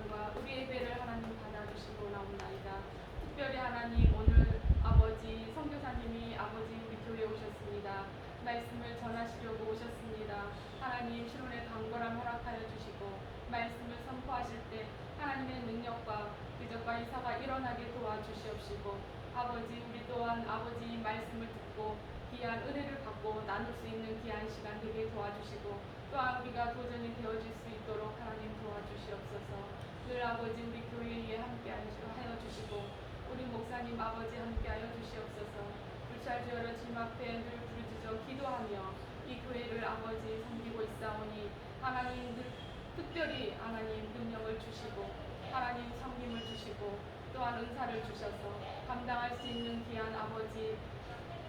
찬양과 우리 예배를 하나님 받아주시고 나옵나이다. 특별히 하나님 오늘 아버지 선교사님이 아버지 우리 교회에 오셨습니다. 말씀을 전하시려고 오셨습니다. 하나님 신론의 강건함 허락하여 주시고 말씀을 선포하실 때 하나님의 능력과 기적과 이사가 일어나게 도와주시옵시고 아버지 우리 또한 아버지 말씀을 듣고 귀한 은혜를 받고 나눌 수 있는 귀한 시간 되게 도와주시고 또한 우리가 도전이 되어질 수 있도록 하나님 도와주시옵소서. 늘 아버지 우리 교회에 함께하여 주시고 우리 목사님 아버지 함께하여 주시옵소서. 불찰주여러 주님 앞에 늘 부르짖어 기도하며 이 교회를 아버지 섬기고 있사오니 하나님 늘 특별히 하나님 능력을 주시고 하나님 섬김을 주시고 또한 은사를 주셔서 감당할 수 있는 귀한 아버지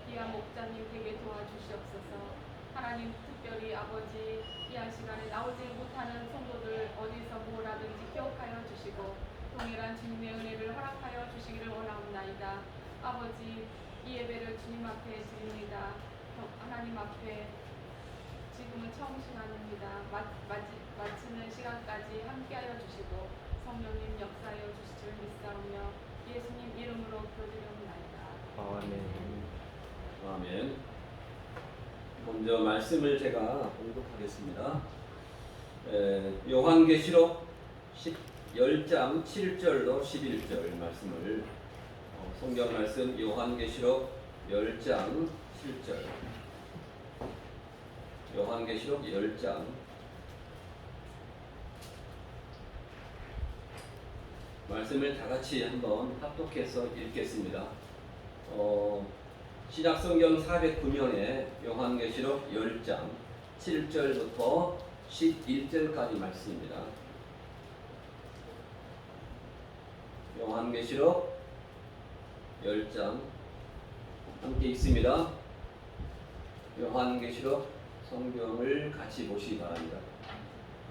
귀한 목자님 되게 도와주시옵소서. 하나님 특별히 아버지 귀한 시간에 나오지 못하는 성도들 어디서 무엇하든지 기억하여 주시고 동일한 주님의 은혜를 허락하여 주시기를 원하옵나이다. 아버지 이 예배를 주님 앞에 드립니다. 하나님 앞에 지금은 처음 시간입니다. 마치는 시간까지 함께하여 주시고 성령님 역사하여 주실 줄 믿사오며 예수님 이름으로 기도드리옵나이다. 아멘. 아멘. 먼저 말씀을 제가 봉독하겠습니다. 요한계시록 10장 7절로 11절 말씀을 성경 말씀 요한계시록 10장 7절 요한계시록 10장 말씀을 다같이 한번 합독해서 읽겠습니다. 신약성경 409면에 요한계시록 10장 7절부터 11절까지 말씀입니다. 요한계시록 10장 함께 읽습니다. 요한계시록 성경을 같이 보시기 바랍니다.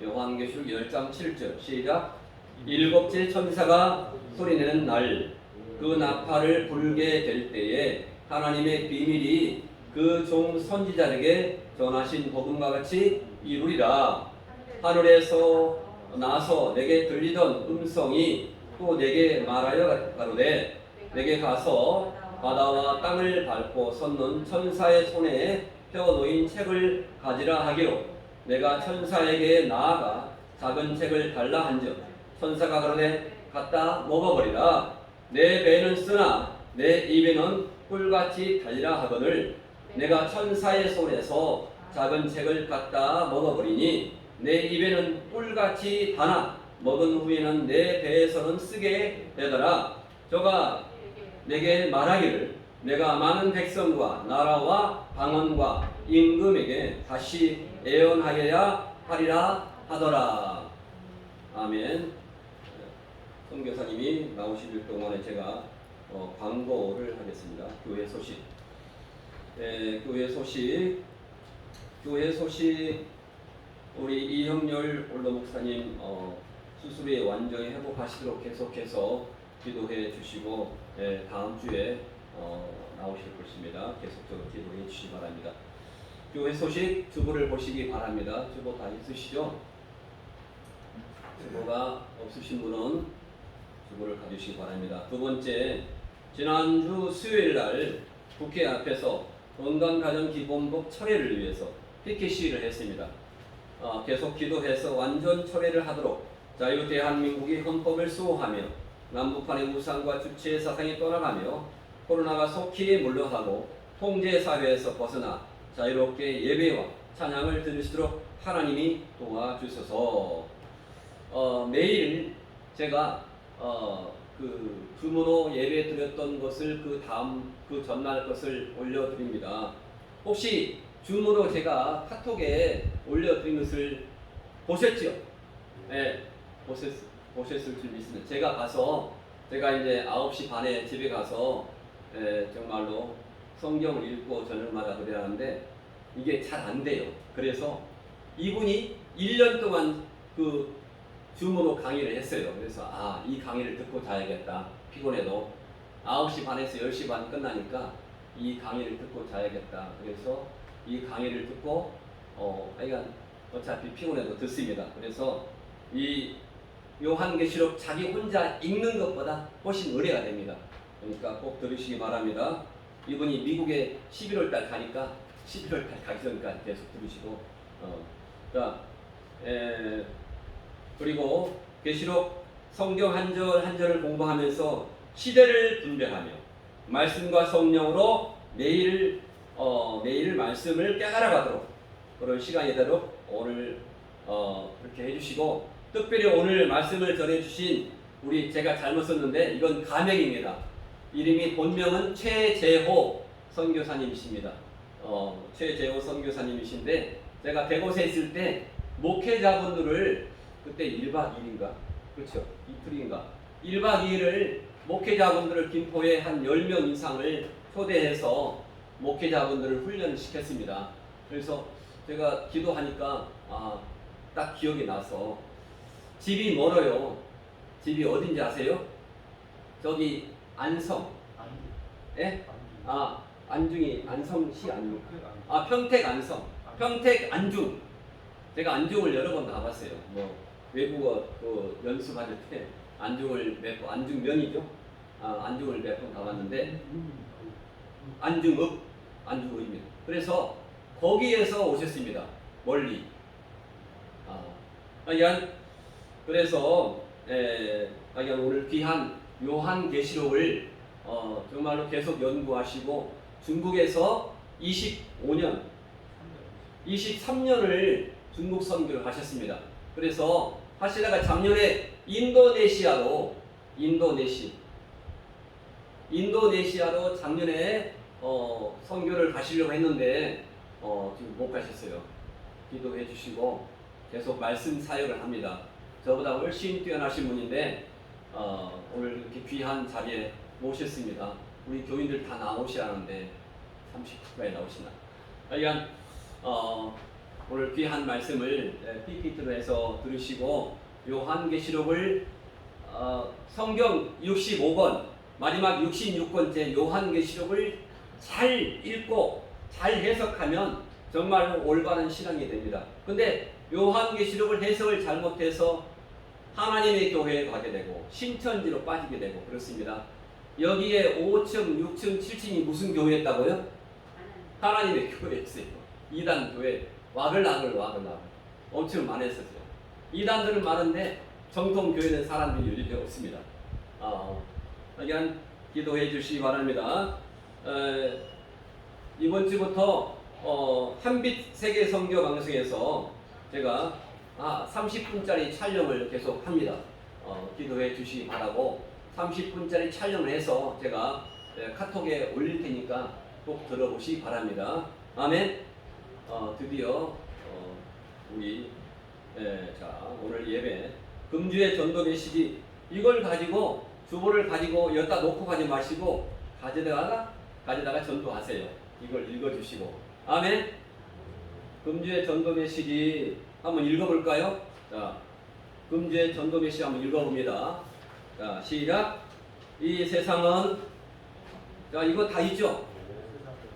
요한계시록 10장 7절 시작. 일곱째 천사가 소리내는 날 그 나팔을 불게 될 때에 하나님의 비밀이 그 종 선지자에게 전하신 복음과 같이 이루리라. 하늘에서 나서 내게 들리던 음성이 또 내게 말하여 가로되 내게 가서 바다와 땅을 밟고 섰는 천사의 손에 펴 놓인 책을 가지라 하기로 내가 천사에게 나아가 작은 책을 달라 한즉 천사가 가로되 갖다 먹어버리라. 내 배는 쓰나 내 입에는 꿀같이 달리라 하거늘 내가 천사의 손에서 작은 책을 갖다 먹어버리니 내 입에는 꿀같이 다나 먹은 후에는 내 배에서는 쓰게 되더라. 저가 내게 말하기를 내가 많은 백성과 나라와 방언과 임금에게 다시 예언하여야 하리라 하더라. 아멘. 선교사님이 나오실 동안에 제가 광고를 하겠습니다. 교회 소식. 교회 소식 우리 이형렬 올로 목사님 수술이 완전히 회복하시도록 계속해서 기도해 주시고 다음 주에 나오실 것입니다. 계속적으로 기도해 주시기 바랍니다. 교회 소식 주보를 보시기 바랍니다. 주보 다 있으시죠? 주보가 없으신 분은 주보를 가주시기 바랍니다. 두 번째, 지난주 수요일 날 국회 앞에서 건강가정기본법 철회를 위해서 피켓 시위를 했습니다. 계속 기도해서 완전 철회를 하도록 자유대한민국이 헌법을 수호하며 남북한의 우상과 주체의 사상이 떠나가며 코로나가 속히 물러가고 통제사회에서 벗어나 자유롭게 예배와 찬양을 드릴 수 있도록 하나님이 도와주셔서 매일 제가 그 줌으로 예배 드렸던 것을 그 전날 것을 올려드립니다. 혹시 줌으로 제가 카톡에 올려드린 것을 보셨죠? 네, 보셨을 줄 믿습니다. 제가 이제 9시 반에 집에 가서 정말로 성경을 읽고 저녁마다 그래야 하는데 이게 잘 안 돼요. 그래서 이분이 1년 동안 그 줌으로 강의를 했어요. 그래서 이 강의를 듣고 자야겠다. 피곤해도 9시 반에서 10시 반 끝나니까 이 강의를 듣고 자야겠다. 그래서 이 강의를 듣고 어차피 피곤해도 듣습니다. 그래서 이 요한계시록 자기 혼자 읽는 것보다 훨씬 은혜가 됩니다. 그러니까 꼭 들으시기 바랍니다. 이분이 미국에 11월 달 가니까 11월 달 가기 전까지 계속 들으시고 그리고 계시록 성경 한 절 한 절을 공부하면서 시대를 분별하며 말씀과 성령으로 매일 말씀을 깨달아가도록 그런 시간이 되도록 오늘 그렇게 해주시고, 특별히 오늘 말씀을 전해주신 제가 잘못 썼는데 이건 가명입니다. 이름이 본명은 최재호 선교사님이십니다. 최재호 선교사님이신데 제가 대곳에 있을 때 목회자분들을 그때 1박 2일인가 그렇죠, 이틀인가 1박 2일을 목회자분들을 김포에 한 10명 이상을 초대해서 목회자분들을 훈련을 시켰습니다. 그래서 제가 기도하니까 딱 기억이 나서 집이 멀어요. 집이 어딘지 아세요? 저기 안성. 예? 안중이 안성시 안중. 평택 안성. 평택 안중. 제가 안중을 여러 번 가봤어요. 외국어 연습할 때 안중을 안중면이죠. 안중을 몇 번 가봤는데 안중읍입니다. 그래서 거기에서 오셨습니다. 멀리. 그래서 오늘 귀한 요한계시록을 정말로 계속 연구하시고 중국에서 23년을 중국 선교를 하셨습니다. 그래서 하시다가 작년에 인도네시아로 작년에 선교를 가시려고 했는데 지금 못 가셨어요. 기도해 주시고 계속 말씀 사역을 합니다. 저보다 훨씬 뛰어나신 분인데 오늘 이렇게 귀한 자리에 모셨습니다. 우리 교인들 다 나오시라는데 30분까지 나오시나? 그러니까 오늘 귀한 말씀을 PPT로 해서 들으시고 요한계시록을 성경 65권 마지막 66권째 요한계시록을 잘 읽고 잘 해석하면 정말로 올바른 신앙이 됩니다. 근데 요한계시록을 해석을 잘못해서 하나님의 교회에 가게 되고 신천지로 빠지게 되고 그렇습니다. 여기에 5층, 6층, 7층이 무슨 교회였다고요? 하나님의 교회였어요. 이단 교회, 와글와글 엄청 많았었어요. 이단들은 많은데 정통 교회는 사람들이 요즘에 없습니다. 그러니까 기도해 주시기 바랍니다. 이번 주부터 한빛 세계 선교 방송에서 제가 30분짜리 촬영을 계속 합니다. 기도해 주시기 바라고 30분짜리 촬영을 해서 제가 카톡에 올릴 테니까 꼭 들어보시기 바랍니다. 아멘. 드디어 우리 오늘 예배 금주의 전도 메시지 이걸 가지고 주보를 가지고 여기다 놓고 가지 마시고 가져다가 전도하세요. 이걸 읽어주시고 아멘. 금주의 전도 메시지 한번 읽어볼까요? 자, 금주의 전도 메시지 한번 읽어봅니다. 자, 시작. 이 세상은 이거 다 있죠?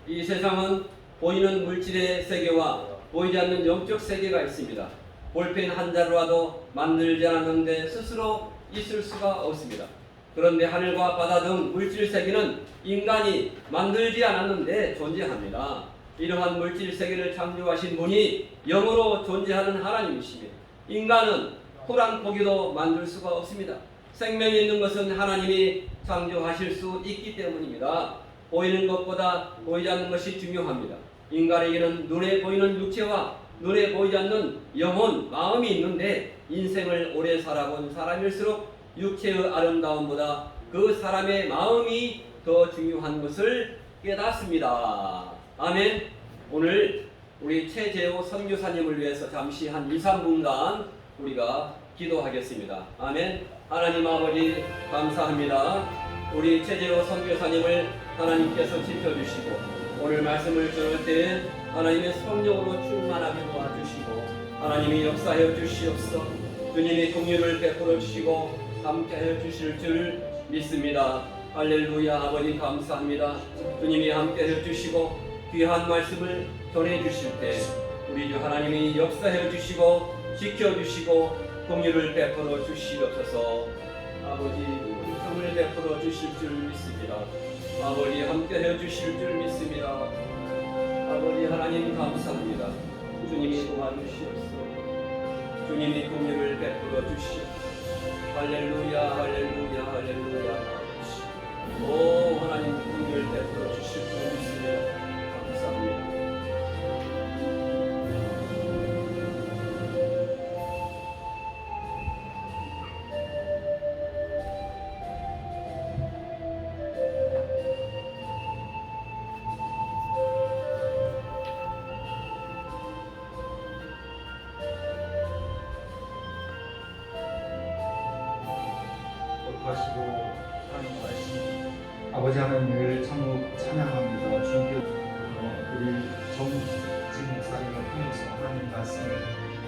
이 세상은 보이는 물질의 세계와 보이지 않는 영적 세계가 있습니다. 볼펜 한 자루라도 만들지 않았는데 스스로 있을 수가 없습니다. 그런데 하늘과 바다 등 물질 세계는 인간이 만들지 않았는데 존재합니다. 이러한 물질 세계를 창조하신 분이 영으로 존재하는 하나님이십니다. 인간은 풀한 고기도 만들 수가 없습니다. 생명이 있는 것은 하나님이 창조하실 수 있기 때문입니다. 보이는 것보다 보이지 않는 것이 중요합니다. 인간에게는 눈에 보이는 육체와 눈에 보이지 않는 영혼, 마음이 있는데 인생을 오래 살아본 사람일수록 육체의 아름다움보다 그 사람의 마음이 더 중요한 것을 깨닫습니다. 아멘. 오늘 우리 최재호 선교사님을 위해서 잠시 한 2-3분간 우리가 기도하겠습니다. 아멘. 하나님 아버지 감사합니다. 우리 최재호 선교사님을 하나님께서 지켜주시고 오늘 말씀을 들을 때 하나님의 성령으로 충만하게 도와주시고 하나님이 역사하여 주시옵소서. 주님이 긍휼을 베풀어 주시고 함께하여 주실 줄 믿습니다. 할렐루야. 아버지 감사합니다. 주님이 함께하여 주시고 귀한 말씀을 전해 주실 때 우리 주 하나님이 역사해 주시고 지켜 주시고 공의를 베풀어 주시옵소서. 아버지 은총을 베풀어 주실 줄 믿습니다. 아버지 함께해 주실 줄 믿습니다. 아버지 하나님 감사합니다. 주님이 도와주시옵소서. 주님이 공의를 베풀어 주시옵소서. 할렐루야 할렐루야 할렐루야. 오 하나님 공의를 베풀어 주실 줄 믿습니다. 감사합니다. 하시고 하나님 말씀 아버지 하나님을 참으로 찬양합니다. 주님께 우리 정진 목사님을 통해서 하나님 말씀을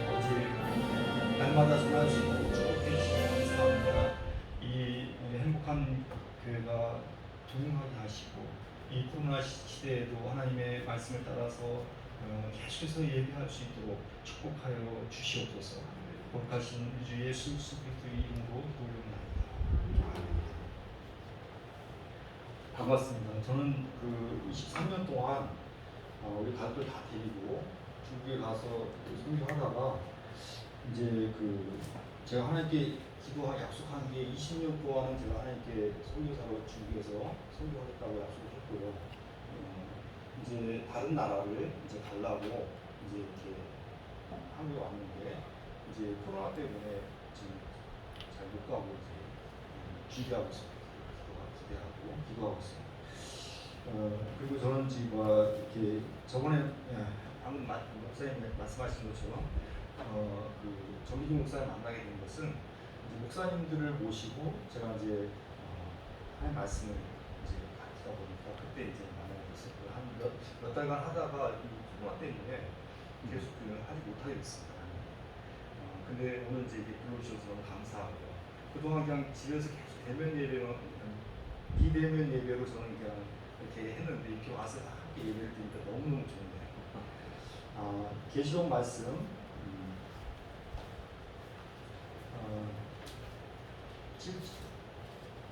아버지 날마다 전할 수 있고 축복해 주시기 감사합니다. 이 행복한 교회가 동행하게 하시고 이 코로나 시대에도 하나님의 말씀을 따라서 계속해서 예배할 수 있도록 축복하여 주시옵소서. 거룩하신 우주 예수 그리스도의 이름으로 기도합니다. 반갑습니다. 저는 그 23년 동안 우리 가족들 다 데리고 중국에 가서 선교하다가 이제 그 제가 하나님께 기도하고 약속한 게 20년 동안은 제가 하나님께 선교사로 중국에서 선교하겠다고 약속을 했고요. 이제 다른 나라를 이제 가려고 이제 이렇게 한국에 왔는데 이제 코로나 때문에 지금 잘 못 가고 이제 준비하고 있습니다. 기도하고 있습니다. 그리고 저는 지금 이렇게 저번에 방금 목사님 말씀하신 것처럼 그 정기중 목사님 만나게 된 것은 이제 목사님들을 모시고 제가 이제 한 말씀을 이제 받다 보니까 그때 이제 만나게 됐었고요. 한 몇 달간 하다가 이 코로나 때문에 계속 하지 못하게 됐습니다. 근데 오늘 이제 이렇게 불러주셔서 너무 감사하고요. 그동안 그냥 집에서 계속 대면 예배만 비대면 예배로 저는 그냥 이렇게 했는데 이렇게 와서 함께 예배를 드리니까 너무너무 좋네요. 계시록 말씀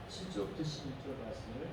7절부터 11절 말씀을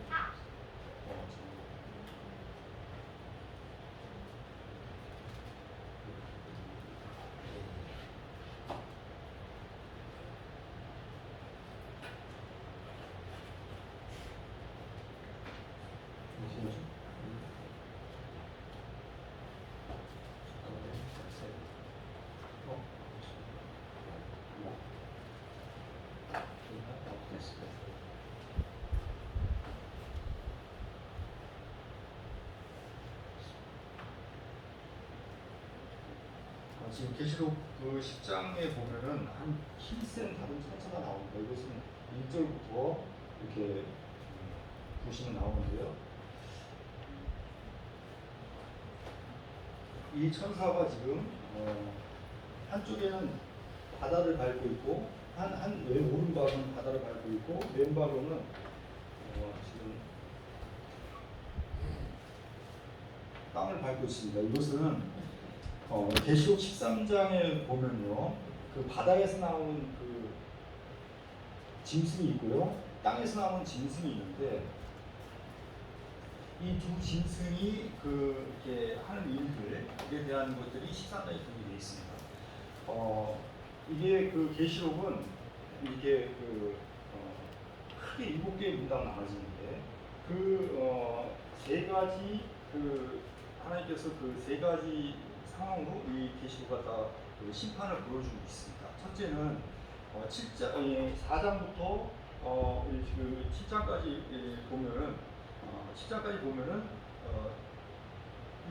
지금 계시록 그 10장에 보면은 한 흰색 다른 천사가 나옵니다. 이것은 1절부터 이렇게 보시면 나오는데요. 이 천사가 지금 한쪽에는 바다를 밟고 있고 왼 오른발은 바다를 밟고 있고 왼발로는 지금 땅을 밟고 있습니다. 이것은 계시록 13장에 보면요, 그 바다에서 나오는 그 짐승이 있고요, 땅에서 나오는 짐승이 있는데 이 두 짐승이 이렇게 하는 일들에 대한 것들이 13장에 기록되어 있습니다. 이게 그 계시록은 이게 크게 7개의 문답 나눠지는데 세 가지 하나님께서 그 세 가지 상황으로 이 계시록가 다 심판을 보여주고 있습니다. 첫째는 4장부터 7장까지 보면은 10장까지 보면은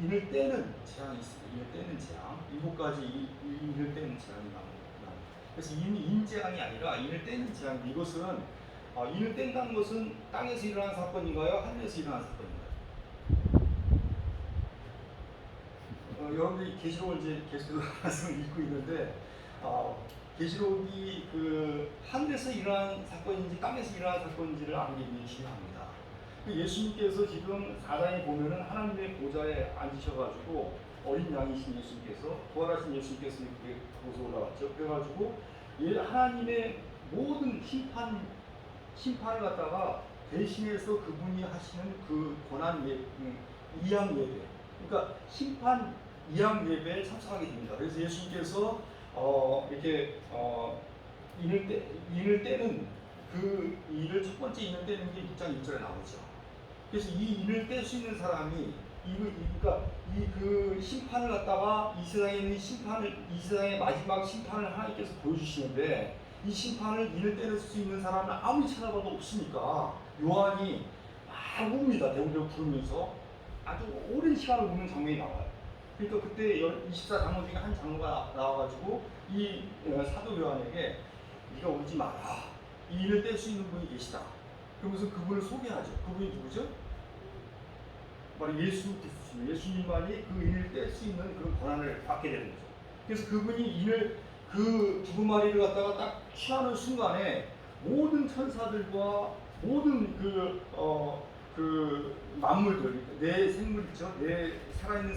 인을 떼는 재앙이 있습니다. 인을 떼는 재앙, 7가지 인을 떼는 재앙이 나옵니다. 그래서 인재앙이 아니라 인을 떼는 재앙. 이것은 인을 뗀다는 것은 땅에서 일어난 사건인가요? 하늘에서 일어난 사건인가요? 여러분들이 계시록을 이제 계속 말씀을 읽고 있는데 계시록이 하늘에서 일어난 사건인지 땅에서 일어난 사건인지를 아는 게 중요합니다. 예수님께서 지금 4장에 보면은 하나님의 보좌에 앉으셔가지고 어린 양이신 예수님께서 부활하신 예수님께서 그곳에 올라왔죠. 그래가지고 하나님의 모든 심판을 갖다가 대신해서 그분이 하시는 그 고난 이양 예배, 그러니까 심판 이양 예배에 참석하게 됩니다. 그래서 예수님께서 이렇게 인을 떼는 그 인을 첫 번째 인을 떼는 게 6장 1절에 나오죠. 그래서 이 인을 뗄 수 있는 사람이 그러니까 그 심판을 갖다가 이 세상의 마지막 심판을 하나님께서 보여주시는데, 이 심판을 인을 떼낼 수 있는 사람은 아무리 찾아봐도 없으니까 요한이 막 웁니다. 대우대우 부르면서 아주 오랜 시간을 우는 장면이 나와요. 그러니까 그때 24장로 중에 한 장로가 나와가지고 이 사도 요한에게 네가 울지 마라, 이 인을 뗄 수 있는 분이 계시다. 그러면서 그분을 소개하죠. 그분이 누구죠? 바로 예수 그리스도, 예수님만이 그 인을 뗄 수 있는 그런 권한을 받게 되는 거죠. 그래서 그분이 그 두루마리를 갖다가 딱 취하는 순간에 모든 천사들과 모든 그 만물들, 내 생물이죠, 내 살아있는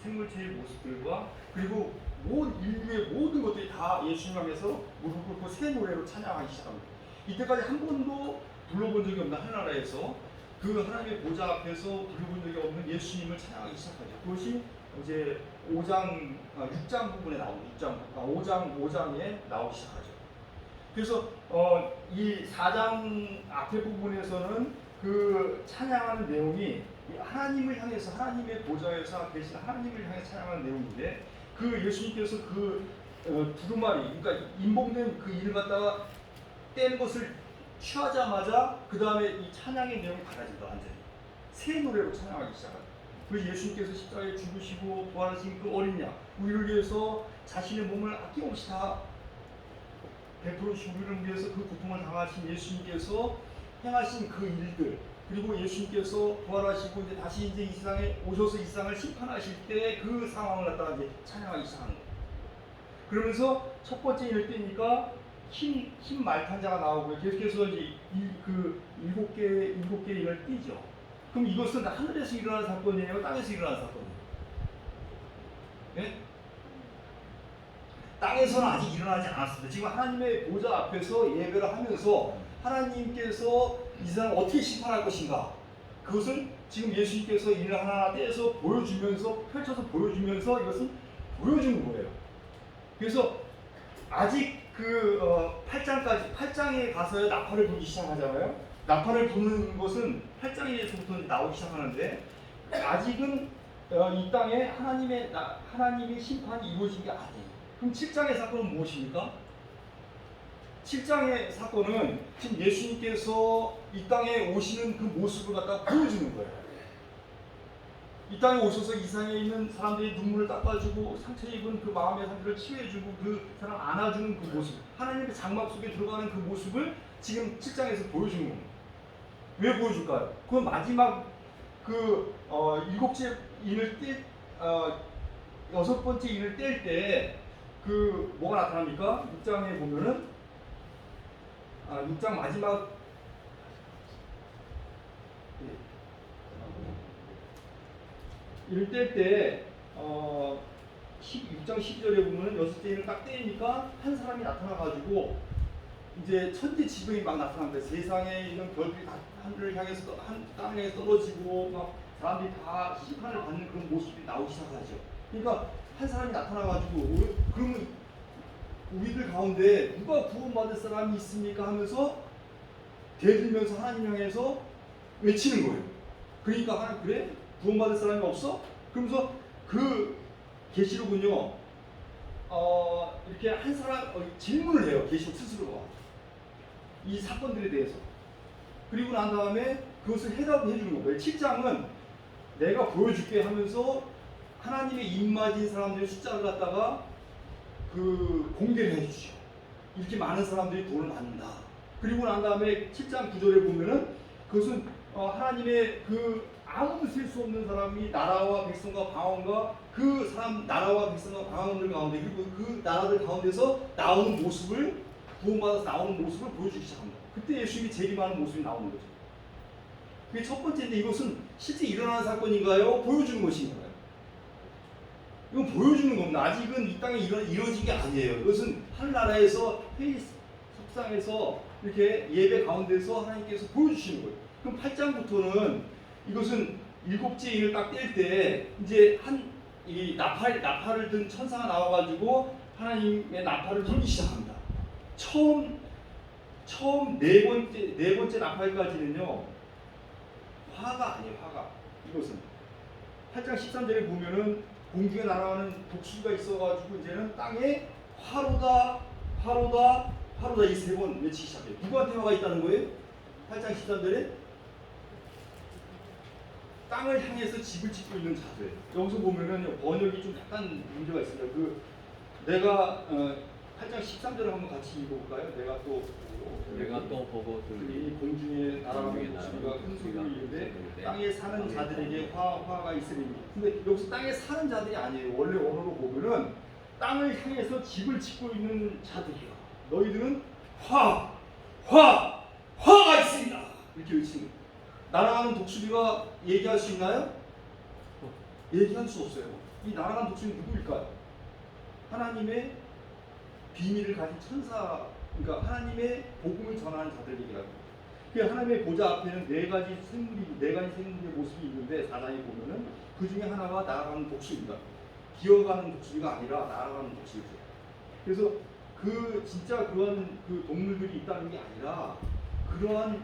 생물체의 모습들과 그리고 인류의 모든 것들이 다 예수님 향해서 무릎 꿇고 새 노래로 찬양하기 시작합니다. 이때까지 한 번도 불러본 적이 없는 하늘나라에서 그 하나님의 보좌 앞에서 불러본 적이 없는 예수님을 찬양하기 시작하죠. 그것이 이제 6장 부분에 나옵니다. 5장에 나오기 시작하죠. 그래서 이 4장 앞에 부분에서는 그 찬양하는 내용이 하나님을 향해서, 하나님의 보좌에서 계신 하나님을 향해 찬양하는 내용인데, 그 예수님께서 그 두루마리, 그러니까 인봉된 그 일을 갖다가 뗀 것을 취하자마자 그 다음에 이 찬양의 내용이 달라진다. 완전히 새 노래로 찬양하기 시작합니다. 그래서 예수님께서 십자가에 죽으시고 부활하신 그 어린 양, 우리를 위해서 자신의 몸을 아낌없이 다 베풀으시고 우리를 위해서 그 고통을 당하신 예수님께서 행하신 그 일들, 그리고 예수님께서 부활하시고 이제 다시 이제 이 세상에 오셔서 이 세상을 심판하실 때 그 상황을 갖다가 이제 찬양하기 시작하는 거예요. 그러면서 첫 번째 일을 떼니까 흰 말탄자가 나오고 계속해서 이제 일곱 개 일을 띄죠. 그럼 이것은 하늘에서 일어나는 사건이에요, 땅에서 일어나는 사건이에요? 네? 땅에서는 아직 일어나지 않았습니다. 지금 하나님의 보좌 앞에서 예배를 하면서 하나님께서 이 세상을 어떻게 심판할 것인가, 그것을 지금 예수님께서 일을 하나 떼서 보여주면서, 펼쳐서 보여주면서 이것은 보여주는 거예요. 그래서 아직 8장에 가서 나팔을 불기 시작하잖아요. 나팔을 부는 것은 8장에서부터 나오기 시작하는데, 아직은 이 땅에 하나님의 심판이 이루어진 게 아니에요. 그럼 7장의 사건은 무엇입니까? 7장의 사건은 지금 예수님께서 이 땅에 오시는 그 모습을 갖다 보여주는 거예요. 이 땅에 오셔서 이 세상에 있는 사람들이 눈물을 닦아주고 상처 입은 그 마음의 상처를 치유해주고 그 사람 안아주는 그 모습, 하나님의 장막 속에 들어가는 그 모습을 지금 7장에서 보여주는 겁니다. 왜 보여줄까요? 그 마지막 일곱째 인을 여섯 번째 인을 뗄 때 뭐가 나타납니까? 6장에 보면은 6장 마지막 인을 뗄 때 6장 12절에 보면은 여섯째 인을 딱 떼니까 한 사람이 나타나가지고 이제 천지지변이 막 나타납니다. 세상에 있는 별들이 다 하늘을 향해서 땅을 향해 떨어지고 막 사람들이 다 심판을 받는 그런 모습이 나오기 시작하죠. 그러니까 한 사람이 나타나가지고 그러면 우리들 가운데 누가 구원받을 사람이 있습니까 하면서 대들면서 하나님 향해서 외치는 거예요. 그러니까 하나님, 그래? 구원받을 사람이 없어? 그러면서 그 계시록은요 이렇게 한 사람 질문을 해요. 계시록 스스로가 이 사건들에 대해서. 그리고 난 다음에 그것을 해답을 해주는 거예요. 7장은 내가 보여줄게 하면서 하나님의 입맞은 사람들의 숫자를 갖다가 공개를 해주죠. 이렇게 많은 사람들이 돈을 받는다. 그리고 난 다음에 7장 9절에 보면은 그것은 하나님의 아무도 셀 수 없는 사람이 나라와 백성과 방언과 그 사람 나라와 백성과 방언들 가운데, 그리고 그 나라들 가운데서 나오는 모습을, 구원받아서 나오는 모습을 보여주기 시작합니다. 그때 예수님이 재림하는 모습이 나오는 거죠. 그게 첫 번째인데, 이것은 실제 일어나는 사건인가요? 보여주는 것인가요? 이건 보여주는 겁니다. 아직은 이 땅에 이루어진 게 아니에요. 이것은 하늘나라에서 회의 석상에서 이렇게 예배 가운데서 하나님께서 보여주시는 거예요. 그럼 8장부터는 이것은 일곱째 인을 딱 뗄 때 이제 이 나팔을 든 천사가 나와가지고 하나님의 나팔을 불기 시작합니다. 처음 네 번째 나팔까지는요 화가 아니에요. 화가. 이것은 8장 13절에 보면은 공중에 날아가는 독수리가 있어가지고 이제는 땅에 화로다 이 세 번 외치기 시작해요. 누구한테 화가 있다는 거예요? 8장 13절에 땅을 향해서 집을 짓고 있는 자들. 여기서 보면은 번역이 좀 약간 문제가 있습니다. 내가 8장 13절을 한번 같이 읽어볼까요? 내가 또 보고 이 공중에 날아가는 독수리가 큰 소리로 이르되 땅에 사는 자들에게 화가 있으니. 근데 여기서 땅에 사는 자들이 아니에요. 원래 언어로 보면은 땅을 향해서 집을 짓고 있는 자들이요. 너희들은 화가 있습니다. 이렇게 외치는 거예요. 날아가는 독수리가 얘기할 수 있나요? 얘기할 수 없어요. 이 날아가는 독수리 누구일까요? 하나님의 비밀을 가진 천사, 그러니까 하나님의 복음을 전하는 자들 얘기라고. 그 하나님의 보좌 앞에는 네 가지 생물의 모습이 있는데 4장에 보면은 그 중에 하나가 날아가는 독수리입니다. 기어가는 독수리가 아니라 날아가는 독수리죠. 그래서 진짜 그런 동물들이 있다는 게 아니라 그러한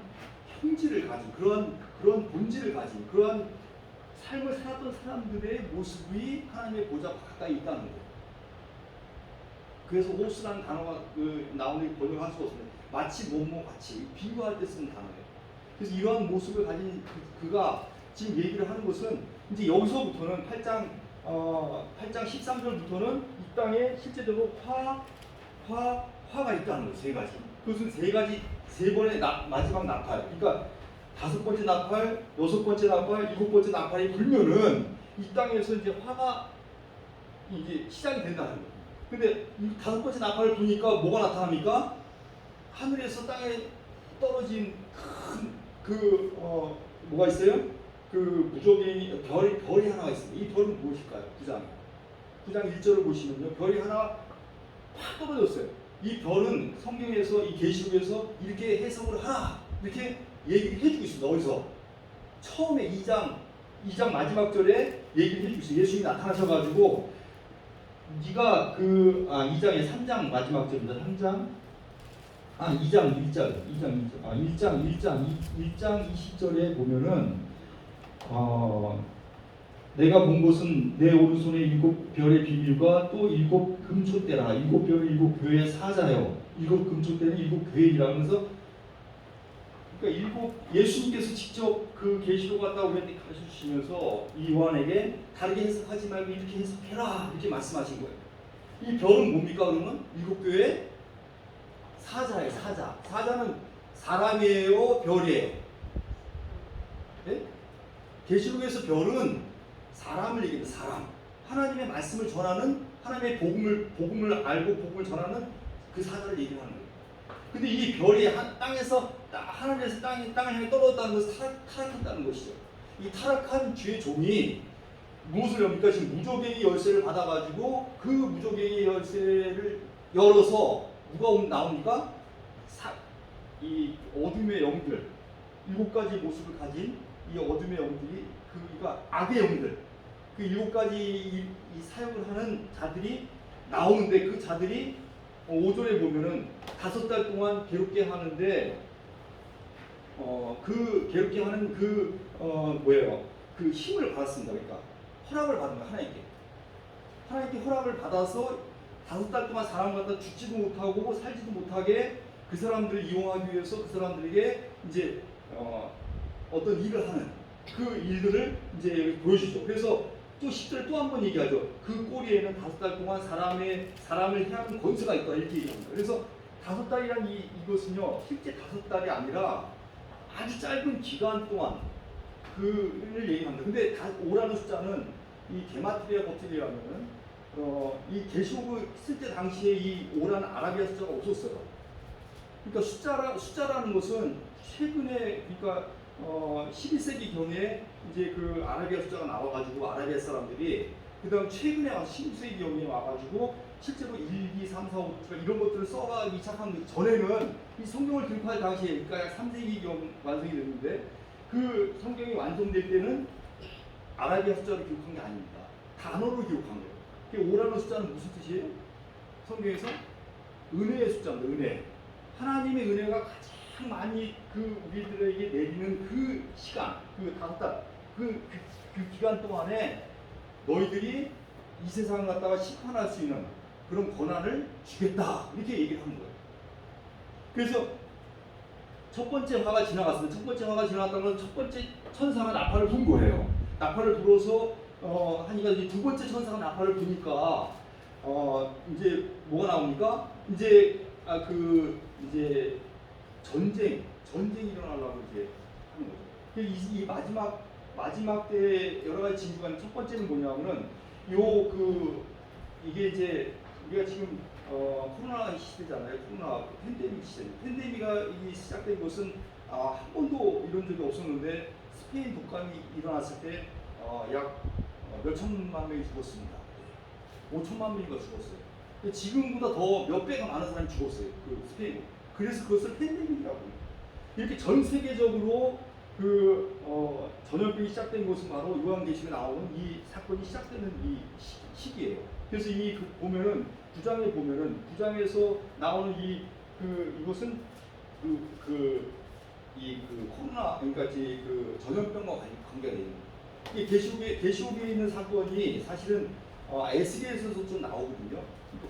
형질을 가진 그런 본질을 가진 그러한 삶을 살았던 사람들의 모습이 하나님의 보좌 가까이 있다는 거예요. 그래서 호스라는 단어가 나오는 번역할 수가 없습니다. 마치 같이 비유할 때 쓰는 단어예요. 그래서 이러한 모습을 가진 그가 지금 얘기를 하는 것은 이제 여기서부터는 8장 13절부터는 이 땅에 실제적으로 화가 있다는 거예요. 세 가지. 그것은 세 번의 마지막 나팔. 그러니까 5번째 나팔, 6번째 나팔, 7번째 나팔이 불면은 이 땅에서 이제 화가 이제 시작이 된다는 거예요. 근데 이 5번째 나팔을 부니까 뭐가 나타납니까? 하늘에서 땅에 떨어진 큰 뭐가 있어요? 무적의 별이 하나가 있습니다. 이 별은 무엇일까요? 9장 1절을 보시면요, 별이 하나 팍 떨어졌어요. 이 별은 성경에서 이 계시록에서 이렇게 해석을 하라 이렇게 얘기를 해주고 있습니다. 어디서? 처음에 2장 마지막 절에 얘기를 해주고 있어요. 예수님이 나타나셔가지고 네가 2장의 3장 마지막 절입니다. 1장 20절에 보면은 내가 본 것은 내 오른손에 7 별의 비밀과 또 7 금초대라. 7 별은 7 교회의 사자요. 7 금초대는 7 교회이라. 그래서 그러니까 예수님께서 직접 그 계시록 갖다 우리한테 가르쳐 주시면서 요한에게 다르게 해석하지 말고 이렇게 해석해라 이렇게 말씀하신 거예요. 이 별은 뭡니까? 그러면 7 교회의 사자예요. 사자는 사람이에요, 별이에요? 네? 계시록에서 별은 사람을 얘기합니다. 사람. 하나님의 말씀을 전하는, 하나님의 복음을 알고 복음을 전하는 그 사자를 얘기하는 거예요. 근데 이 별이 하늘에서 땅을 향해 떨어졌다는 것은 타락했다는 것이죠. 이 타락한 주의 종이 무엇을 합니까? 지금 무적행의 열쇠를 받아가지고 그 무적행의 열쇠를 열어서 누가 나옵니까? 이 어둠의 영들, 7가지 모습을 가진 이 어둠의 영들이 그러니까 악의 영들, 그 7가지 이 사역을 하는 자들이 나오는데 그 자들이 5절에 보면은 5달 동안 괴롭게 하는데 그 괴롭게 하는 그 힘을 받았습니다. 그러니까 허락을 받은 거야. 하나님께 허락을 받아서 5달 동안 사람 갖다 죽지도 못하고 살지도 못하게 그 사람들을 이용하기 위해서 그 사람들에게 이제 어떤 일을 하는 그 일들을 이제 보여주죠. 그래서 또 10절에 또 한 번 얘기하죠. 그 꼬리에는 5달 동안 사람을 향한 권세가 있다 이렇게 얘기합니다. 그래서 5달이란 이것은요 실제 5달이 아니라 아주 짧은 기간 동안 그를 얘기합니다. 근데 5라는 숫자는 이 게마트리아 버틀이라면은 이 계시록을 쓸 때 당시에 이 5라는 아라비아 숫자가 없었어요. 그러니까 숫자라는 것은 최근에 그러니까 11세기 경에 이제 그 아라비아 숫자가 나와가지고 아라비아 사람들이 그다음 최근에 와서 16세기 경에 와가지고 실제로 1, 2, 3, 4, 5 이런 것들을 써가기 시작한 전에는 이 성경을 기록할 당시에 그러니까 약 3세기 경 완성이 됐는데 그 성경이 완성될 때는 아라비아 숫자로 기록한 게 아닙니다. 단어로 기록한 거예요. 그 5라는 숫자는 무슨 뜻이에요? 성경에서 은혜의 숫자입니다. 은혜. 하나님의 은혜가 가장 많이 그 우리들에게 내리는 그 시간, 그 다섯 달, 그 기간 동안에 너희들이 이 세상을 갖다가 심판할 수 있는 그런 권한을 주겠다. 이렇게 얘기를 하는 거예요. 그래서 첫 번째 화가 지나갔습니다. 첫 번째 화가 지나갔다는 건 첫 번째 천사가 나팔을 불 거예요. 나팔을 불어서 하니까 이제 두 번째 천사가 나팔을 부니까 이제 뭐가 나옵니까? 이제 이제 전쟁이 일어나려고 이제 하는 거죠. 이 마지막 때 여러 가지 징조가 첫 번째는 뭐냐면은 이게 이제 우리가 지금 코로나 시대잖아요. 코로나 팬데믹 시대. 팬데믹이 시작된 것은 한 번도 이런 적이 없었는데 스페인 독감이 일어났을 때 약 몇천만 명이 죽었습니다. 5천만 명이가 죽었어요. 지금보다 더 몇 배가 많은 사람이 죽었어요. 그 스페인. 그래서 그것을 팬데믹이라고 해요. 이렇게 전 세계적으로 전염병이 시작된 것은 바로 요한계시록에 나오는 이 사건이 시작되는 이 시기예요. 그래서 보면은 9장에 보면은 9장에서 나오는 이것은 코로나 그러니까 그 전염병과 관계가 되는 거예요. 이 계시록에 있는 사건이 사실은 에스겔에서도 좀 나오거든요.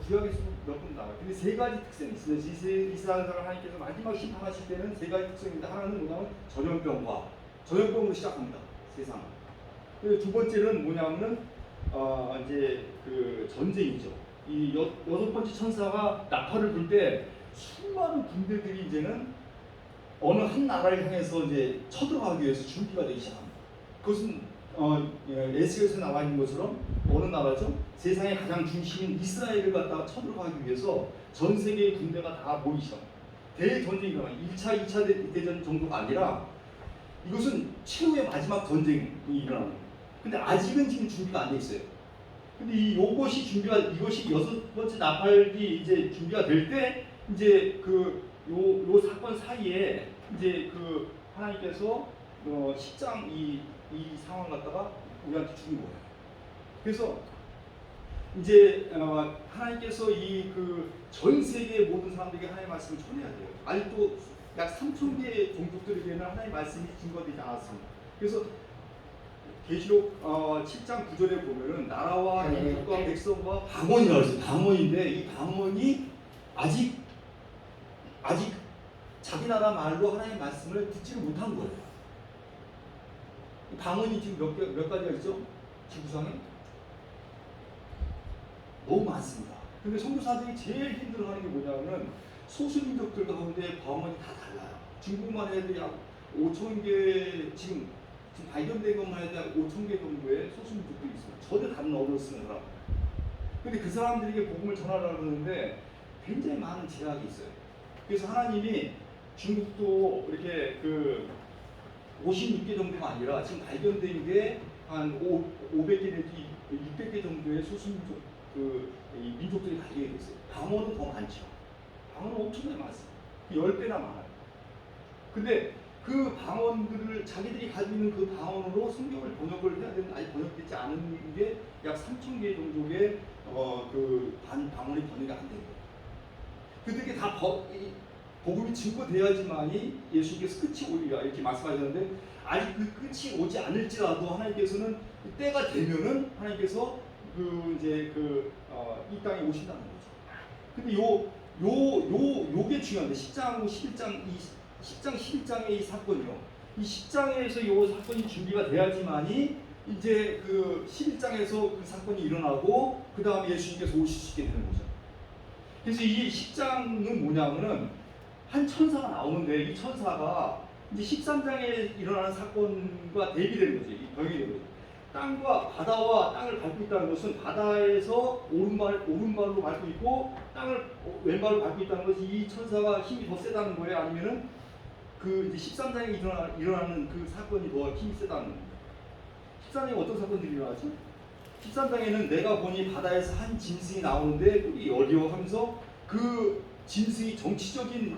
구약에서 몇 번 나와요. 근데 세 가지 특성이 있습니다. 이스라엘 사람 하나님께서 마지막 심판하실 때는 세 가지 특성입니다. 하나는 뭐냐면 전염병으로 시작합니다. 세상. 그리고 두 번째는 뭐냐면은 이제 그 전쟁이죠. 이 여섯 번째 천사가 나팔을 불 때 수많은 군대들이 이제는 어느 한 나라를 향해서 이제 쳐들어가기 위해서 준비가 되기 시작합니다. 그것은 에스겔에서 나와 있는 것처럼 어느 나라죠? 세상의 가장 중심인 이스라엘을 갖다가 쳐들어가기 위해서 전 세계의 군대가 다 모이기 시작합니다. 대전쟁이 일어나요. 1차, 2차 대전 정도가 아니라 이것은 최후의 마지막 전쟁이 일어나는 거예요. 근데 아직은 지금 준비가 안 돼 있어요. 근데 이것이 여섯 번째 나팔이 이제 준비가 될 때 이제 요 사건 사이에 이제 하나님께서 10장 이 상황 갖다가 우리한테 주는 거예요. 그래서 이제 하나님께서 전 세계의 모든 사람들에게 하나님의 말씀을 전해야 돼요. 아직도 약 3,000개의 종족들에게는 하나님의 말씀이 증거되지 않았습니다. 그래서 계시록 7장 9절에 보면은 나라와 민족과 백성과 방언이라고 했어요. 방언인데 이 방언이 아직 자기 나라 말로 하나님의 말씀을 듣지를 못한 거예요. 이 방언이 지금 몇 가지가 있죠? 지구상에? 너무 많습니다. 근데 선교사들이 제일 힘들어하는 게 뭐냐면은 소수민족들 가운데 방언이 다 달라요. 중국만 해도 약 5,000개 지금 발견된 것만 해도 약 5,000개 정도의 소수민족들이 있습니다. 전혀 다른 언어를 쓰는 사람. 근데 그 사람들에게 복음을 전하려고 하는데 굉장히 많은 제약이 있어요. 그래서 하나님이 중국도 이렇게 56개 정도가 아니라 지금 발견된 게 한 500개 내지 600개 정도의 소수민족 민족들이 발견이 됐어요. 방언은 더 많죠. 방언은 엄청나게 많습니다. 10배나 많아요. 근데 그 방언들을 자기들이 가지고 있는 그 방언으로 성경을 번역을 해야 되는데 아직 번역되지 않은 게 약 3,000개 정도의 방언이 번역이 안 된 거예요. 그들에게 다 복음이 증거돼야지만이 예수님께서 끝이 오리라 이렇게 말씀하셨는데 아직 그 끝이 오지 않을지라도 하나님께서는 때가 되면은 하나님께서 이 땅에 오신다는 거죠. 근데 요게 중요한데 10장 11장의 이 사건이요. 이 10장에서 이 사건이 준비가 돼야지만이 이제 11장에서 그 사건이 일어나고 그 다음에 예수님께서 오실 수 있게 되는 거죠. 그래서 이 10장은 뭐냐면은 한 천사가 나오는데 이 천사가 이제 13장에 일어나는 사건과 대비되는 거죠. 이 병이 되는 거죠. 땅과 바다와 땅을 밟고 있다는 것은 바다에서 오른발로 밟고 있고 땅을 왼발로 밟고 있다는 것이 이 천사가 힘이 더 세다는 거예요? 아니면은 이제 13장에 일어나는 그 사건이 더 힘이 세다는 겁니다. 13장에 어떤 사건들이 일어나죠? 13장에는 내가 보니 바다에서 한 짐승이 나오는데 뿔이 어려워하면서 그 짐승이 정치적인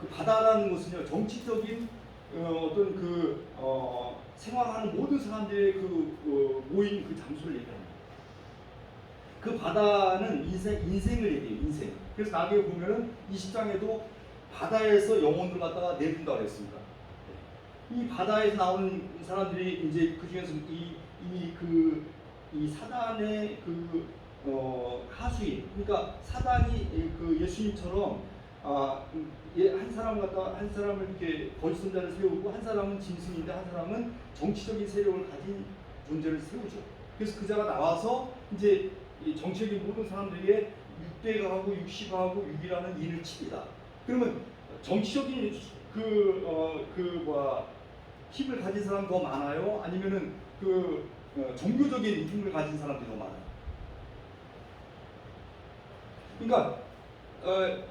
그 바다라는 것은요 정치적인 어떤 생활하는 모든 사람들의 모인 그 장소를 얘기합니다. 그 바다는 인생을 얘기해요. 인생. 그래서 나중에 보면은 20장에도 바다에서 영혼들 갖다가 내준다고 했습니다. 이 바다에서 나오는 사람들이 이제 그 중에서 이 사단의 하수인, 그러니까 사단이 그 예수님처럼 한 사람을 이렇게 거짓 선자를 세우고 한 사람은 짐승인데 한 사람은 정치적인 세력을 가진 존재를 세우죠. 그래서 그 자가 나와서 이제 이 정치적인 모든 사람들에게 6대가하고 60하고 6이라는 인을 칩니다. 그러면 정치적인 힘을 가진 사람 더 많아요? 아니면은 종교적인 힘을 가진 사람들이 더 많아요? 그러니까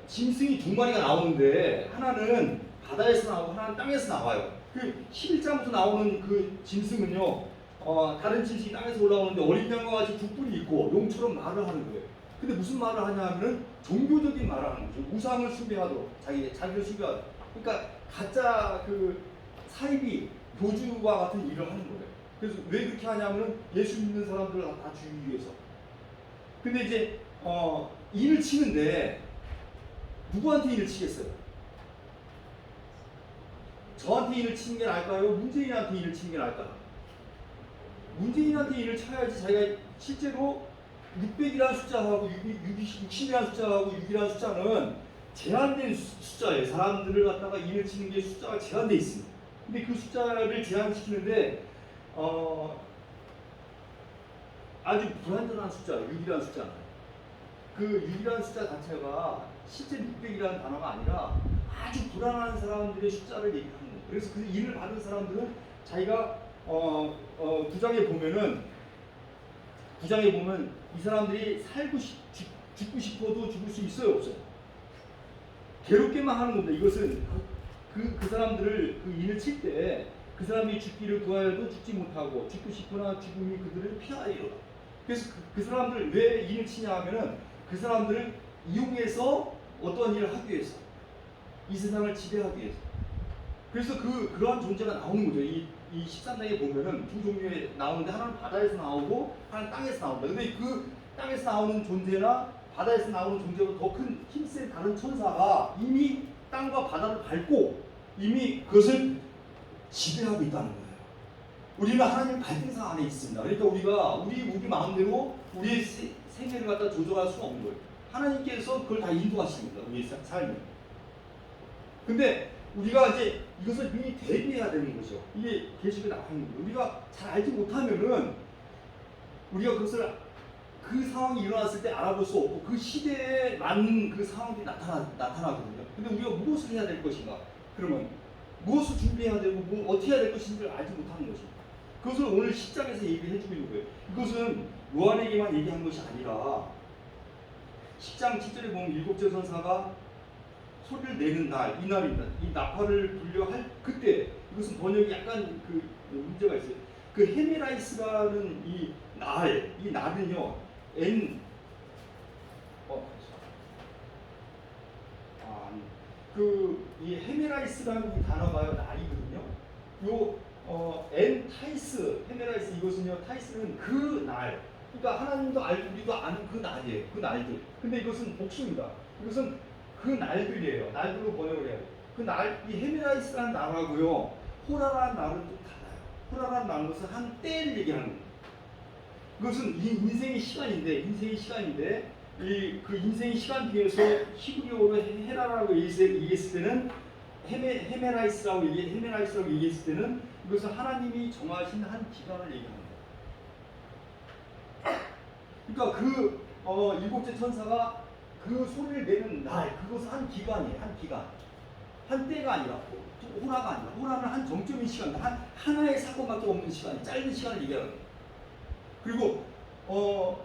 짐승이 두 마리가 나오는데 하나는 바다에서 나오고 하나는 땅에서 나와요. 그 11장부터 나오는 그 짐승은요, 다른 짐승이 땅에서 올라오는데 어린 양과 같이 두 뿔이 있고 용처럼 말을 하는 거예요. 근데 무슨 말을 하냐면은 종교적인 말을 하는 거죠. 우상을 숭배하도록 자기를 숭배하도록. 그러니까 가짜 사이비 교주와 같은 일을 하는 거예요. 그래서 왜 그렇게 하냐면은 예수 믿는 사람들을 다 죽이기 위해서. 근데 이제 일을 치는데 누구한테 일을 치겠어요? 저한테 일을 치는 게 나을까요? 문재인한테 일을 치는 게 나을까요? 문재인한테 일을 쳐야지 자기가 실제로 600이라는 숫자하고 60이라는 숫자하고 6이라는 숫자는 제한된 숫자예요. 사람들을 갖다가 일을 치는 게 숫자가 제한돼 있습니다. 근데 그 숫자를 제한시키는데 아주 불완전한 숫자예요. 6이라는 숫자는. 그 6이라는 숫자 자체가 실제 600이라는 단어가 아니라 아주 불안한 사람들의 숫자를 얘기하는 거예요. 그래서 그 일을 받은 사람들은 자기가 9장에 보면 이 사람들이 죽고 싶어도 죽을 수 있어요, 없어요? 괴롭게만 하는 겁니다. 이것은 그 사람들을 그 인을 칠 때 그 사람이 죽기를 구하여도 죽지 못하고 죽고 싶으나 죽음이 그들을 피하리로다. 그래서 그 사람들 왜 인을 치냐 하면은 그 사람들을 이용해서 어떤 일을 하기 위해서, 이 세상을 지배하기 위해서. 그래서 그러한 존재가 나오는 거죠. 이 13장에 보면은 두 종류에 나오는데 하나는 바다에서 나오고 하나는 땅에서 나온다. 근데 그 땅에서 나오는 존재나 바다에서 나오는 존재보다 더 큰 힘센 다른 천사가 이미 땅과 바다를 밟고 이미 그것을 지배하고 있다는 거예요. 우리는 하나님 갈등상 안에 있습니다. 그러니까 우리가 우리 마음대로 우리의 생애를 갖다 조절할 수가 없는 거예요. 하나님께서 그걸 다 인도하십니다. 우리의 삶을. 근데 우리가 이제 이것을 미리 대비해야 되는 거죠. 이게 계시록에 나와 있는 거예요. 우리가 잘 알지 못하면은 우리가 그것을 그 상황이 일어났을 때 알아볼 수 없고 그 시대에 맞는 그 상황들이 나타나거든요. 근데 우리가 무엇을 해야 될 것인가? 그러면 무엇을 준비해야 되고 어떻게 해야 될 것인지를 알지 못하는 거죠. 그것을 오늘 10장에서 얘기해 주고 있는 거예요. 이것은 요한에게만 얘기한 것이 아니라 10장 7절에 보면 일곱째 천사가 소리를 내는 날, 이 날입니다. 이 나팔을 불려 할 그때, 이것은 번역이 약간 문제가 있어요. 그 헤메라이스라는 이 날은요, 이 헤메라이스라는 이 단어가요, 날이거든요. 타이스, 헤메라이스, 이것은요, 타이스는 그 날. 그러니까 하나님도 알고 우리도 아는 그 날이에요. 그 날들. 근데 이것은 복수입니다. 이것은 그 날들이에요. 날들로 번역을 해요. 그 날, 이 헤메라이스라는 날하고요, 호라라는 날은 좀 달라요. 호라라는 날은 것은 한 때를 얘기하는 거예요. 그것은 이 인생의 시간인데, 그 인생의 시간 중에서 히브리어로 헤라라고 얘기했을 때는 헤메라이스라고 얘기했을 때는 이것은 하나님이 정하신 한 기간을 얘기합니다. 그러니까 일곱째 천사가 그 소리를 내는 날, 그것은 한 기간이에요. 한 기간. 한 때가 아니라, 호라가 아니라, 호라는 한 정점인 시간, 하나의 사건밖에 없는 시간, 짧은 시간을 얘기하는 거예요. 그리고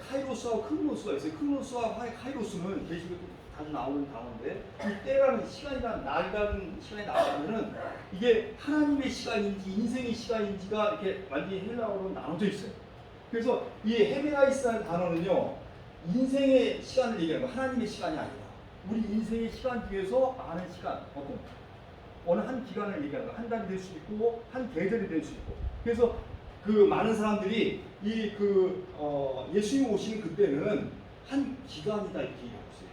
카이로스와 크로노스가 있어요. 크로노스와 카이로스는 계시록에 자주 나오는 단어인데, 이 때라는 시간이라는 날이라는 시간이 나오면은 이게 하나님의 시간인지 인생의 시간인지가 이렇게 완전히 헬라어로 나눠져 있어요. 그래서 이 헤메라이스라는 단어는요, 인생의 시간을 얘기하는 거, 하나님의 시간이 아니라 우리 인생의 시간 중에서 많은 시간, 어느 한 기간을 얘기하는 거, 한 달이 될 수 있고 한 계절이 될 수 있고. 그래서 그 많은 사람들이 이 예수님 오시는 그때는 한 기간이다 이렇게 얘기하고 있어요.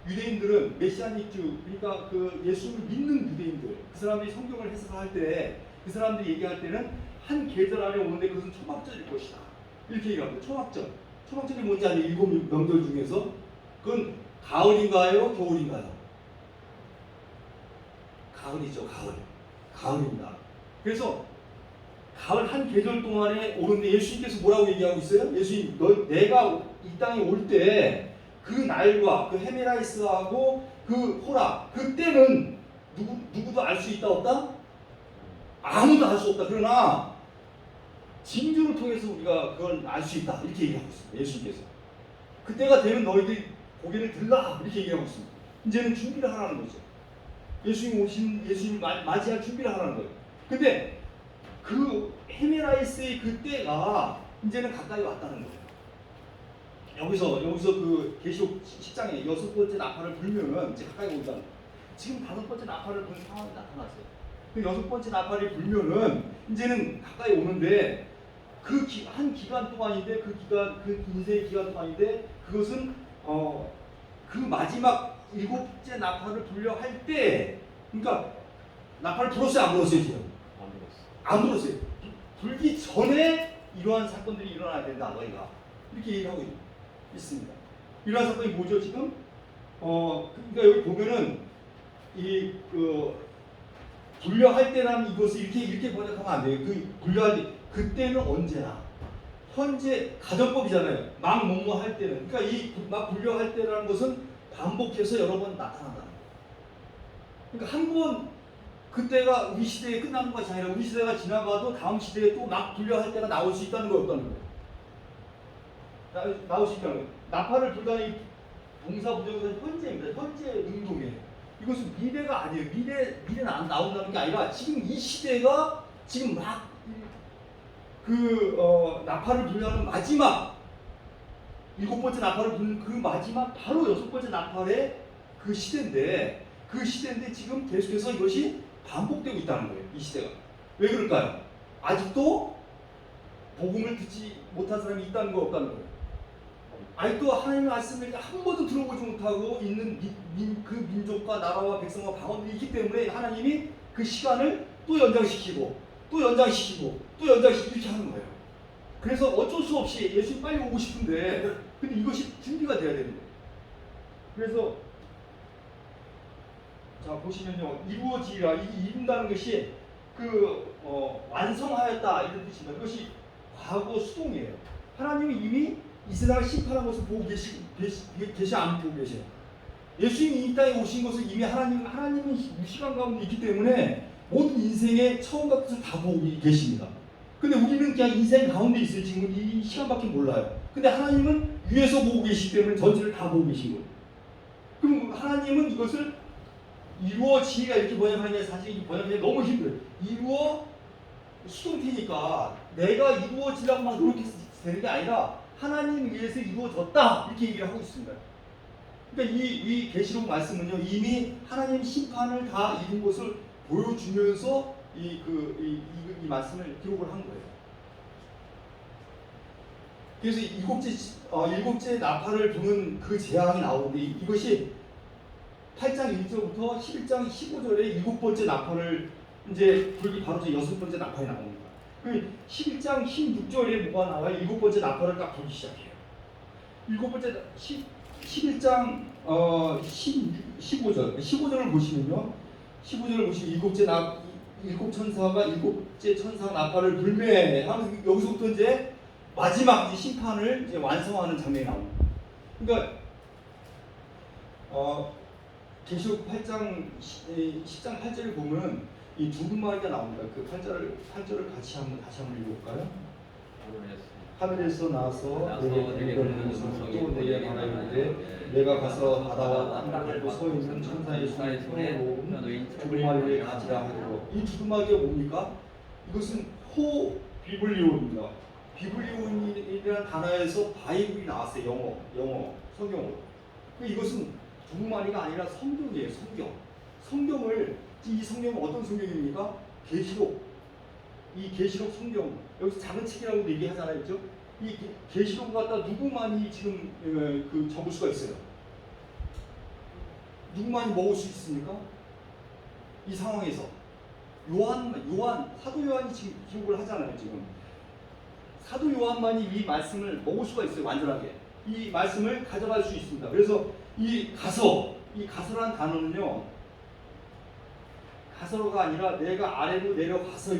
유대인들은 메시아닉주, 그러니까 그 예수를 믿는 유대인들, 그 사람들이 성경을 해석할 때 그 사람들이 얘기할 때는 한 계절 안에 오는데 그것은 초막절일 것이다 이렇게 얘기합니다. 초막절이 뭔지 아니, 7명절 중에서 그건 가을인가요? 겨울인가요? 가을이죠. 가을입니다. 그래서 가을 한 계절 동안에 오는데 예수님께서 뭐라고 얘기하고 있어요? 예수님, 내가 이 땅에 올 때 그 날과 그 헤메라이스하고 그 호라, 그때는 누구도 알 수 있다 없다? 아무도 알 수 없다. 그러나 징조를 통해서 우리가 그걸 알 수 있다 이렇게 얘기하고 있습니다. 예수님께서 그때가 되면 너희들이 고개를 들라 이렇게 얘기하고 있습니다. 이제는 준비를 하라는 거죠. 예수님 맞이할 준비를 하라는 거예요. 근데 그 헤메라이스의 그때가 이제는 가까이 왔다는 거예요. 여기서 그 계시록 10장에 6번째 나팔을 불면은 이제 가까이 온다는 거예요. 지금 5번째 나팔을 부는 상황이 나타났어요. 그 6번째 나팔이 불면은 이제는 가까이 오는데 그 한 기간 동안인데 그 인생의 기간 동안인데 그것은 그 마지막 7째 나팔을 불려 할 때, 그러니까 나팔을 불었어요, 안 불었어요 지금? 안 불었어요. 불기 전에 이러한 사건들이 일어나야 된다 너희가 이렇게 얘기하고 있습니다. 이러한 사건이 뭐죠 지금? 그러니까 여기 보면은 불려할 때라는 이것을 이렇게 번역하면 안 돼요. 불려할 때 그때는 언제나 현재 가정법이잖아요. 막 뭐뭐 할 때는, 그러니까 막 불려할 때라는 것은 반복해서 여러 번 나타난다. 그러니까 한 번 그때가 우리 시대에 끝나는 것이 아니라 우리 시대가 지나가도 다음 시대에 또 막 불려할 때가 나올 수 있다는 거였다는 거예요. 나올 수 있다는 거예요. 나팔을 불다는 동사 부정사는 현재입니다. 현재 능동이에요. 이것은 미래가 아니에요. 미래는 안 나온다는 게 아니라 지금 이 시대가 지금 막 나팔을 불려하는 마지막 7번째 나팔을 부는 그 마지막 바로 6번째 나팔의 그 시대인데 지금 계속해서 이것이 반복되고 있다는 거예요. 이 시대가. 왜 그럴까요? 아직도 복음을 듣지 못한 사람이 있다는 거 없다는 거예요. 아직도 하나님의 말씀을 한 번도 들어보지 못하고 있는 그 민족과 나라와 백성과 방언들이 있기 때문에 하나님이 그 시간을 또 연장시키고 이렇게 하는 거예요. 그래서 어쩔 수 없이 예수님 빨리 오고 싶은데 근데 이것이 준비가 돼야 되는 거예요. 그래서 자 보시면요, 이루어지리라, 이룬다는 것이 완성하였다 이런 뜻입니다. 그것이 과거 수동이에요. 하나님이 이미 이 세상을 심판한 것을 보고 계시 안 보고 계세요. 예수님이 이 땅에 오신 것을 이미 하나님은 무시간 가운데 있기 때문에 모든 인생의 처음과 끝을 다 보고 계십니다. 근데 우리는 그냥 인생 가운데 있어요. 지금 이 시간밖에 몰라요. 근데 하나님은 위에서 보고 계시기 때문에 전체를 다 보고 계신 거예요. 그럼 하나님은 이것을 이루어지리라 이렇게 번역하는 게 사실 이 번역이 너무 힘들어요. 이루어 수동태니까 내가 이루어지라고 막 노력해서 되는 게 아니라 하나님 위해서 이루어졌다 이렇게 얘기를 하고 있습니다. 그러니까 이 계시록 말씀은요, 이미 하나님 심판을 다 이룬 것을 보여주면서 이 말씀을 기록을 한 거예요. 그래서 7째 나팔을 부는 그 재앙이 나오는데 이것이 8장 1절부터 11장 15절에 7번째 나팔을 이제 불기 바로 6번째 나팔이 나옵니다. 그 11장 16절에 뭐가 나와요? 7번째 나팔을 딱 불기 시작해요. 11장 15절을 보시면요, 15절을 보시면 7 천사가 7째 천사 나팔을 불매 하면서 여기서부터 이제 마지막 심판을 이제 완성하는 장면이 나옵니다. 그러니까 계시록 8장 10장 8절을 보면 이 두 마리가 나옵니다. 그 8절을 다시 한번 읽어볼까요? 하늘에서 나서 내게 또 내게 말하였는데 내가 가서 바다와 땅을 걸고 서 있는 천사의 손에 놓은 두루마리를 가지라 하고, 이 두루마리가 뭡니까? 이것은 비블리온입니다. 비블리온이라는 단어에서 바이블이 나왔어요. 영어 성경으로. 이것은 종말이가 아니라 성경이에요. 성경을 이 성경은 어떤 성경입니까? 계시록. 이 계시록 성경 여기서 작은 책이라고 얘기하잖아요, 그렇죠? 이 계시록 갖다 누구만이 지금 그 적을 수가 있어요? 누구만이 먹을 수 있습니까? 이 상황에서 사도 요한이 지금 기록을 하잖아요, 지금. 사도 요한만이 이 말씀을 먹을 수가 있어요, 완전하게. 이 말씀을 가져갈 수 있습니다. 그래서 이 가서라는 단어는요, 가서가 아니라 내가 아래로 내려가서